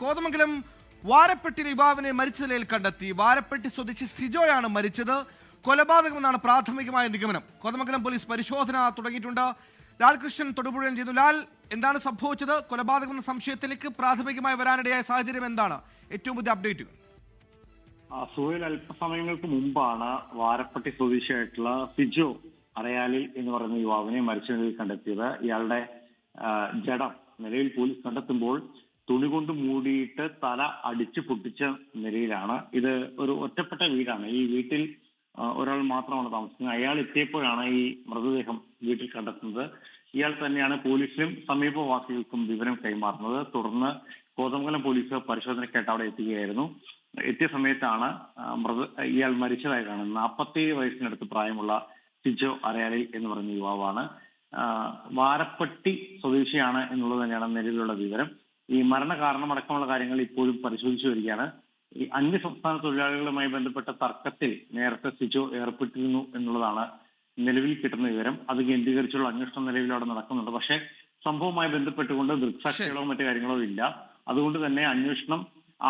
കോതമംഗലം വാരപ്പെട്ടി യുവാവിനെ മരിച്ച നിലയിൽ കണ്ടെത്തി. വാരപ്പെട്ടി സ്വദേശി സിജോയാണ് മരിച്ചത്. കൊലപാതകമെന്നാണ് പ്രാഥമികമായ നിഗമനം. കോതമംഗലം പോലീസ് പരിശോധന തുടങ്ങിയിട്ടുണ്ട്. ലാൽകൃഷ്ണൻ തൊടുപുഴയിൽ ചെയ്യുന്നു. ലാൽ, എന്താണ് സംഭവിച്ചത്? കൊലപാതകമെന്ന സംശയത്തിലേക്ക് പ്രാഥമികമായി വരാനിടയായ സാഹചര്യം എന്താണ്? ഏറ്റവും പുതിയ അപ്ഡേറ്റുകൾ. സുഹേൽ, അല്പസമയങ്ങൾക്ക് മുമ്പാണ് വാരപ്പെട്ടി സ്വദേശിയായിട്ടുള്ള സിജോ അറയാലിൽ എന്ന് പറയുന്ന യുവാവിനെ മരിച്ച നിലയിൽ കണ്ടെത്തിയത്. ഇയാളുടെ ജഡം നിലവിൽ പോലീസ് കണ്ടെത്തുമ്പോൾ തുണി കൊണ്ട് മൂടിയിട്ട് തല അടിച്ചു പൊട്ടിച്ച നിലയിലാണ്. ഇത് ഒരു ഒറ്റപ്പെട്ട വീടാണ്. ഈ വീട്ടിൽ ഒരാൾ മാത്രമാണ് താമസിക്കുന്നത്. അയാൾ എത്തിയപ്പോഴാണ് ഈ മൃതദേഹം വീട്ടിൽ കണ്ടെത്തുന്നത്. ഇയാൾ തന്നെയാണ് പോലീസിലും സമീപവാസികൾക്കും വിവരം കൈമാറുന്നത്. തുടർന്ന് കോതമംഗലം പോലീസ് പരിശോധനയ്ക്കായിട്ട് അവിടെ എത്തുകയായിരുന്നു. എത്തിയ സമയത്താണ് ഇയാൾ മരിച്ചതായി കാണുന്നത്. 47 വയസ്സിനടുത്ത് പ്രായമുള്ള സിജോ അറയാലിൽ എന്ന് പറയുന്ന യുവാവാണ്. വാരപ്പെട്ടി സ്വദേശിയാണ് എന്നുള്ളത് തന്നെയാണ് നിലവിലുള്ള വിവരം. ഈ മരണ കാരണമടക്കമുള്ള കാര്യങ്ങൾ ഇപ്പോഴും പരിശോധിച്ചു വരികയാണ്. ഈ അന്യസംസ്ഥാന തൊഴിലാളികളുമായി ബന്ധപ്പെട്ട തർക്കത്തിൽ നേരത്തെ സിജോ ഏർപ്പെട്ടിരുന്നു എന്നുള്ളതാണ് നിലവിൽ കിട്ടുന്ന വിവരം. അത് കേന്ദ്രീകരിച്ചുള്ള അന്വേഷണം നിലവിൽ അവിടെ നടക്കുന്നുണ്ട്. പക്ഷേ സംഭവവുമായി ബന്ധപ്പെട്ടുകൊണ്ട് ദൃക്സാക്ഷികളോ മറ്റു കാര്യങ്ങളോ ഇല്ല. അതുകൊണ്ട് തന്നെ അന്വേഷണം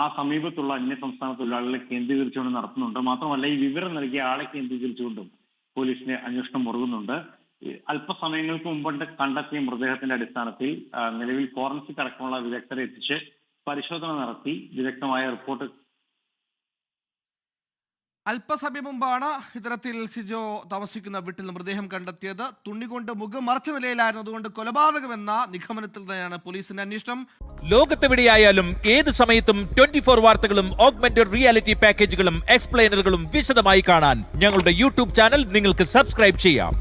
ആ സമീപത്തുള്ള അന്യസംസ്ഥാന തൊഴിലാളികളെ കേന്ദ്രീകരിച്ചുകൊണ്ട് നടത്തുന്നുണ്ട്. മാത്രമല്ല, ഈ വിവരം നൽകിയ ആളെ കേന്ദ്രീകരിച്ചുകൊണ്ടും പോലീസിന്റെ അന്വേഷണം മുറുകുന്നുണ്ട്. അല്പസമയങ്ങൾക്ക് മുമ്പ് കണ്ടെത്തിയ മൃതദേഹത്തിന്റെ അടിസ്ഥാനത്തിൽ നിലവിൽ ഫോറൻസിക് അടക്കമുള്ള വിദഗ്ധരെ എത്തിച്ച് പരിശോധന നടത്തി വിദഗ്ധമായ റിപ്പോർട്ട്. അല്പസമയം മുമ്പാണ് ഇത്തരത്തിൽ സിജോ താമസിക്കുന്ന വീട്ടിൽ മൃതദേഹം കണ്ടെത്തിയത്. തുണികൊണ്ട് മുഖം മറച്ച നിലയിലായിരുന്നു. അതുകൊണ്ട് കൊലപാതകമെന്ന നിഗമനത്തിൽ തന്നെയാണ് പോലീസിന്റെ അന്വേഷണം. ലോകത്തെവിടെയായാലും ഏത് സമയത്തും 24 വാർത്തകളും ഓഗ്മെന്റഡ് റിയാലിറ്റി പാക്കേജുകളും എക്സ്പ്ലെയിനറുകളും വിശദമായി കാണാൻ ഞങ്ങളുടെ യൂട്യൂബ് ചാനൽ നിങ്ങൾക്ക് സബ്സ്ക്രൈബ് ചെയ്യാം.